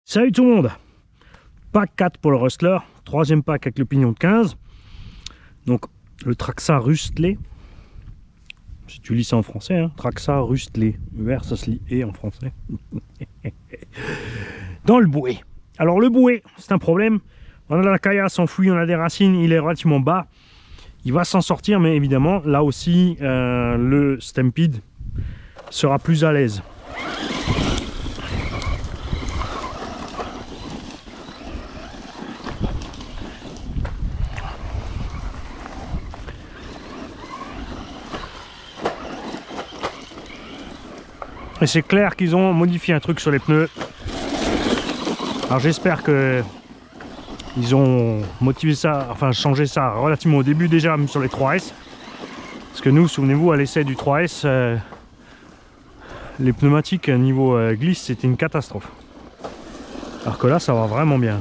Salut tout le monde. Pack 4 pour le Rustler, troisième pack avec le pignon de 15. Donc le Traxa Rustley, si tu lis ça en français, hein, Traxa Rustley, vert ça se lit et en français. Dans le bouet. Alors le bouet, c'est un problème. On a la caillasse enfouie, on a des racines, il est relativement bas. Il va s'en sortir, mais évidemment, là aussi, le Stampede sera plus à l'aise. Et c'est clair qu'ils ont modifié un truc sur les pneus. Alors j'espère que ils ont motivé ça, enfin changé ça relativement au début déjà, même sur les 3S. Parce que nous, souvenez-vous, à l'essai du 3S, les pneumatiques niveau glisse, c'était une catastrophe. Alors que là, ça va vraiment bien.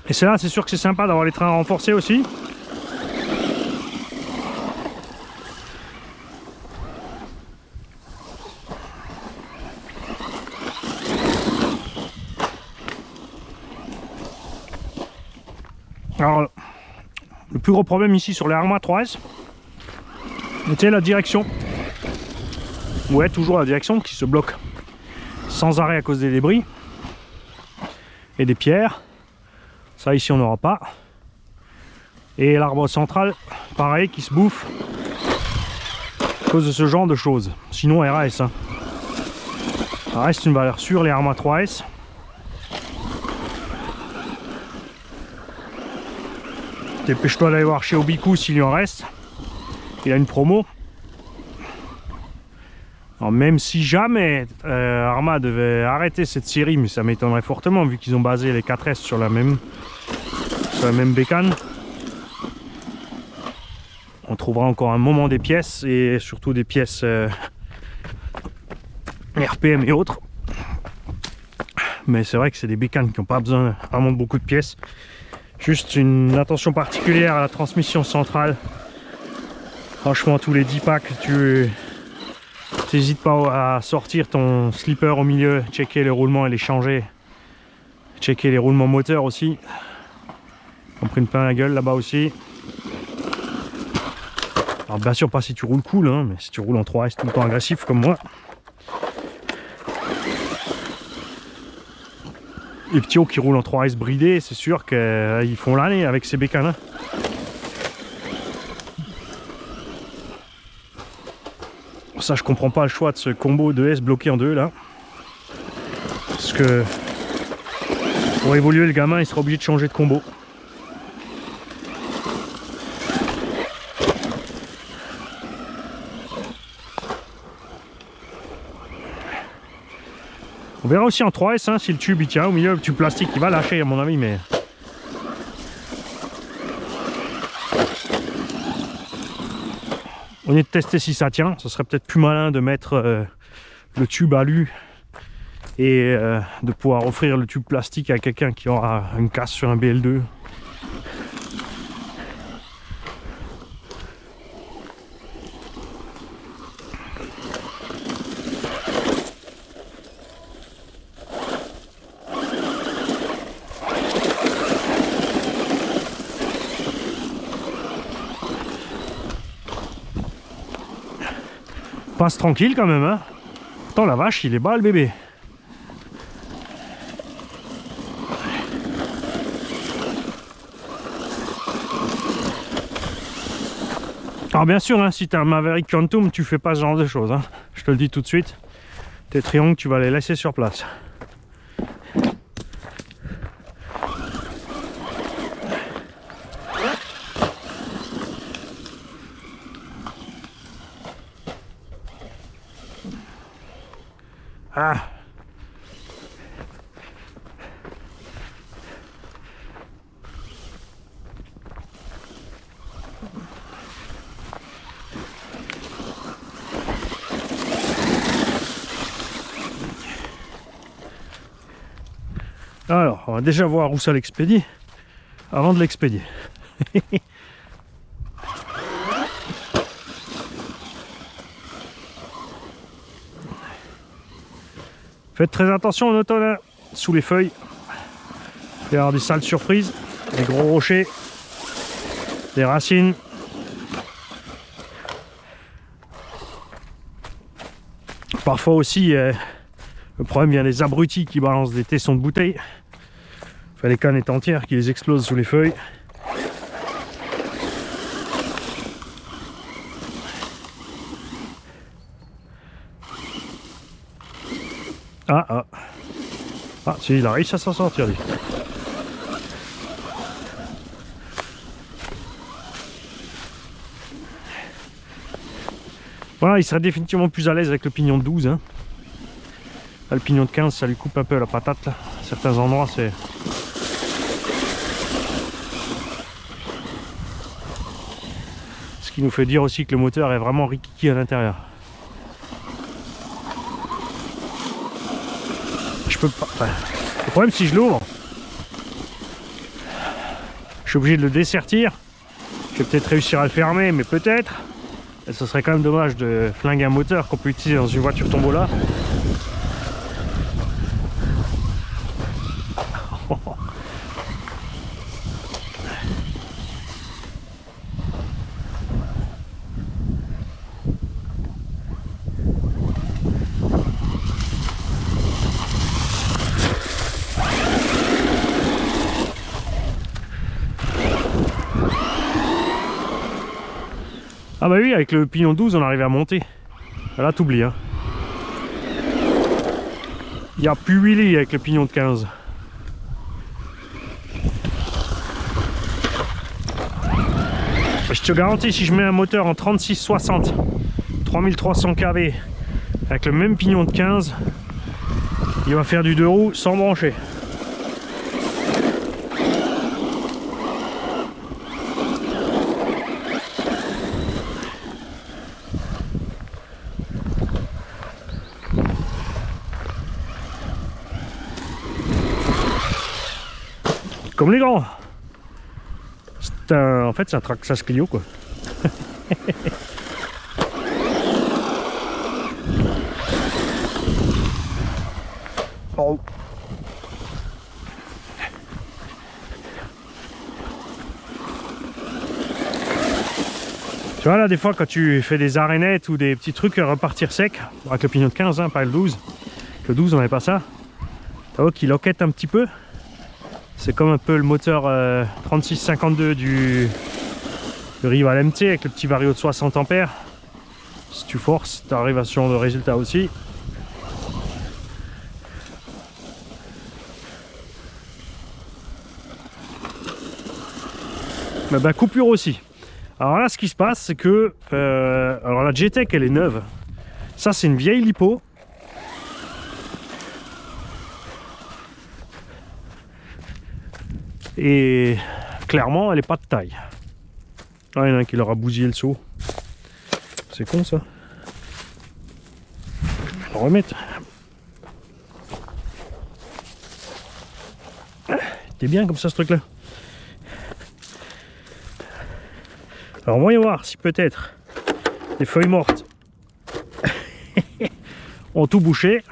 Et c'est là, c'est sûr que c'est sympa d'avoir les trains renforcés aussi. Alors, le plus gros problème ici sur les Arma 3S, c'était la direction. Ouais, toujours la direction qui se bloque sans arrêt à cause des débris et des pierres. Ça ici on n'aura pas. Et l'arbre central, pareil, qui se bouffe à cause de ce genre de choses. Sinon RAS. Hein. Ça reste une valeur sûre les Arma 3S. Dépêche-toi d'aller voir chez Obiku s'il y en reste. Il a une promo. Alors même si jamais Arma devait arrêter cette série, mais ça m'étonnerait fortement vu qu'ils ont basé les 4S sur la même bécane. On trouvera encore un moment des pièces et surtout des pièces RPM et autres. Mais c'est vrai que c'est des bécanes qui n'ont pas besoin vraiment de beaucoup de pièces. Juste une attention particulière à la transmission centrale. Franchement, tous les 10 packs, tu n'hésites pas à sortir ton slipper au milieu, checker les roulements et les changer. Checker les roulements moteurs aussi. On prend plein la gueule là-bas aussi. Alors bien sûr pas si tu roules cool, hein, mais si tu roules en 3S tout le temps agressif comme moi. Les petits hauts qui roulent en 3S bridés, c'est sûr qu'ils font l'année avec ces bécanes. Ça, je comprends pas le choix de ce combo de S bloqué en deux là. Parce que pour évoluer, le gamin il sera obligé de changer de combo. On verra aussi en 3S hein, si le tube il tient au milieu, le tube plastique il va lâcher à mon avis, mais on est de tester si ça tient. Ce serait peut-être plus malin de mettre le tube alu et de pouvoir offrir le tube plastique à quelqu'un qui aura une casse sur un BL2. Passe tranquille quand même, hein. Attends, la vache, il est bas le bébé. Alors bien sûr, hein, si tu as un Maverick Quantum, tu fais pas ce genre de choses. Hein. Je te le dis tout de suite. Tes triangles, tu vas les laisser sur place. Ah. Alors, on va déjà voir où ça l'expédie avant de l'expédier. Faites très attention en automne, hein, sous les feuilles. Il va y avoir des sales surprises, des gros rochers, des racines. Parfois aussi, le problème vient des abrutis qui balancent des tessons de bouteilles. Enfin, les canettes entières qui les explosent sous les feuilles. Ah, si, il a réussi à s'en sortir, lui. Voilà, il serait définitivement plus à l'aise avec le pignon de 12. Hein. Là, le pignon de 15, ça lui coupe un peu la patate. Là. À certains endroits, c'est... Ce qui nous fait dire aussi que le moteur est vraiment rikiki à l'intérieur. Je peux pas... Enfin, le problème, si je l'ouvre, je suis obligé de le dessertir. Je vais peut-être réussir à le fermer, mais peut-être. Et ce serait quand même dommage de flinguer un moteur qu'on peut utiliser dans une voiture tombola. Ah bah oui, avec le pignon 12 on arrive à monter. Là t'oublies hein. Il n'y a plus wheelie avec le pignon de 15. Je te garantis, si je mets un moteur en 36-60 3300 kV avec le même pignon de 15, il va faire du 2 roues sans brancher. Comme les grands. En fait, c'est un Traxxas Clio quoi. Oh. Tu vois là, des fois quand tu fais des arénettes ou des petits trucs à repartir sec, avec le pignon de 15, hein, pas le 12. Le 12 on n'avait pas ça. Tu vois qu'il loquette un petit peu. C'est comme un peu le moteur 3652 du Rival MT avec le petit vario de 60 ampères. Si tu forces, tu arrives à ce genre de résultat aussi. Mais ben, coupure aussi. Alors là, ce qui se passe, c'est que alors la J-Tech, elle est neuve. Ça, c'est une vieille lipo. Et clairement, elle est pas de taille. Ah, il y en a un qui leur a bousillé le seau. C'est con ça. Je vais le remettre. T'es bien comme ça ce truc là. Alors voyons voir si peut-être les feuilles mortes ont tout bouché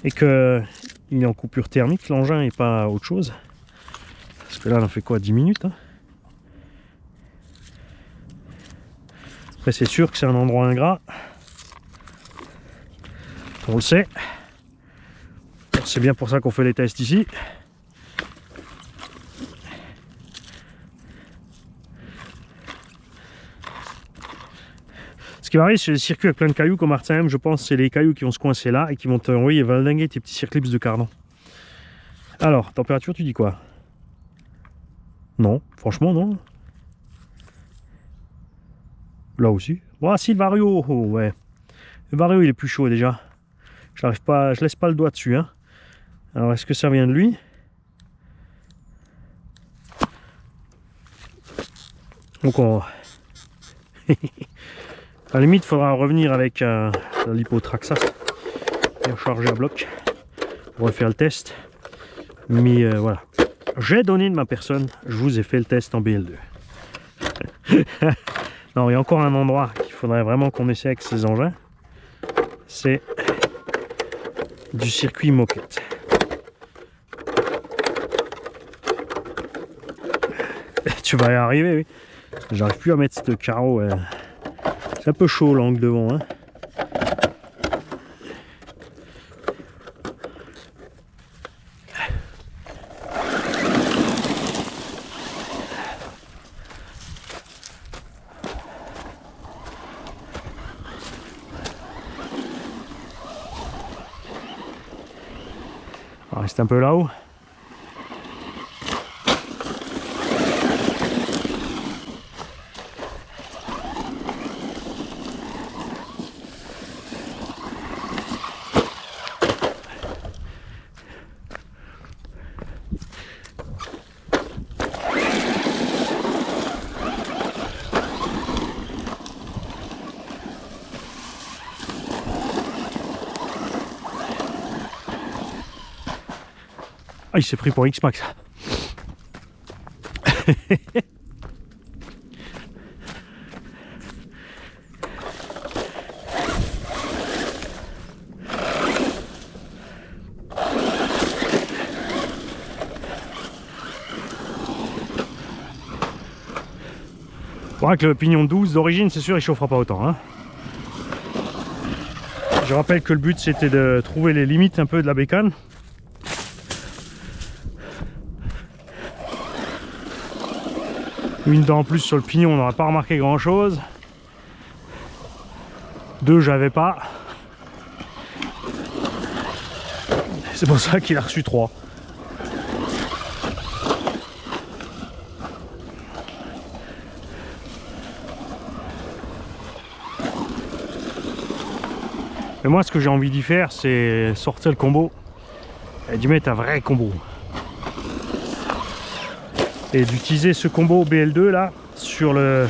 et que il est en coupure thermique, l'engin et pas autre chose. Parce que là on en fait quoi, 10 minutes hein. Après c'est sûr que c'est un endroit ingrat. On le sait. C'est bien pour ça qu'on fait les tests ici. Ce qui va arriver sur les circuits avec plein de cailloux comme Martin M, je pense c'est les cailloux qui vont se coincer là et qui vont te envoyer valdinguer tes petits circlips de cardan. Alors, température, tu dis quoi? Non, franchement non. Là aussi. Ah si, le vario, oh, ouais. Le vario il est plus chaud déjà. J'arrive pas, je laisse pas le doigt dessus. Hein. Alors est-ce que ça vient de lui? Donc on... à la limite, il faudra revenir avec la lipo Traxxas et recharger à bloc pour refaire le test. Mais voilà. J'ai donné de ma personne, je vous ai fait le test en BL2. Non, il y a encore un endroit qu'il faudrait vraiment qu'on essaie avec ces engins. C'est du circuit moquette. Tu vas y arriver, oui. J'arrive plus à mettre ce carreau. C'est un peu chaud l'angle devant. Hein. On reste un peu là-haut. Ah, il s'est pris pour X-Max. Bon, avec le pignon 12 d'origine, c'est sûr, il chauffera pas autant. Hein. Je rappelle que le but, c'était de trouver les limites un peu de la bécane. Une dent en plus sur le pignon, on n'aurait pas remarqué grand chose. Deux, j'avais pas. C'est pour ça qu'il a reçu 3. Mais moi, ce que j'ai envie d'y faire, c'est sortir le combo et d'y mettre un vrai combo. Et d'utiliser ce combo BL2 là sur le...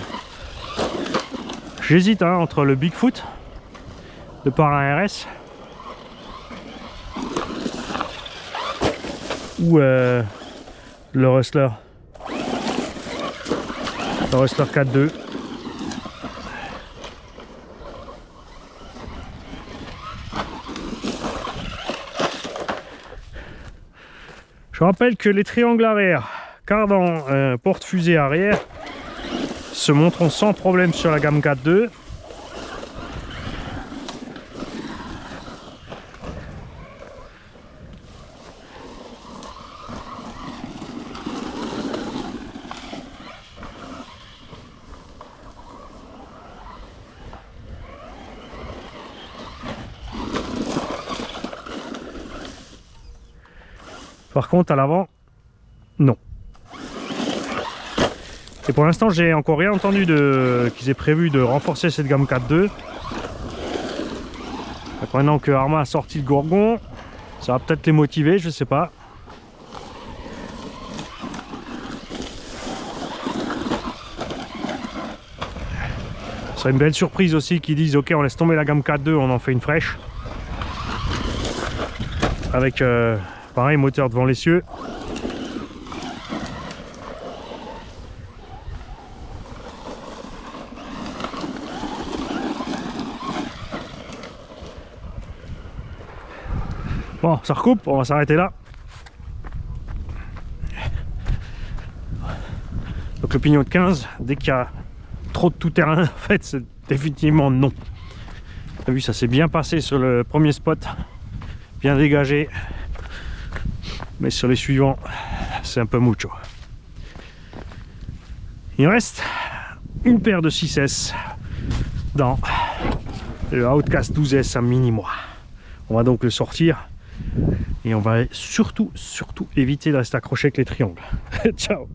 J'hésite hein, entre le Bigfoot de par un RS ou le Rustler. Le Rustler 4.2. Je rappelle que les triangles arrière, cardan, porte-fusée arrière se montreront sans problème sur la gamme 4.2. Par contre à l'avant, non. Et pour l'instant j'ai encore rien entendu qu'ils aient prévu de renforcer cette gamme 4.2. Maintenant que Arma a sorti le Gorgon, ça va peut-être les motiver, je sais pas. Ce serait une belle surprise aussi qu'ils disent ok, on laisse tomber la gamme 4.2, on en fait une fraîche. Avec pareil, moteur devant l'essieu. Bon, ça recoupe, on va s'arrêter là. Donc le pignon de 15, dès qu'il y a trop de tout-terrain, en fait, c'est définitivement non. T'as vu, ça s'est bien passé sur le premier spot, bien dégagé. Mais sur les suivants, c'est un peu mucho. Il reste une paire de 6S dans le Outcast 12S à mini-mois. On va donc le sortir. Et on va surtout éviter de rester accroché avec les triangles. Ciao!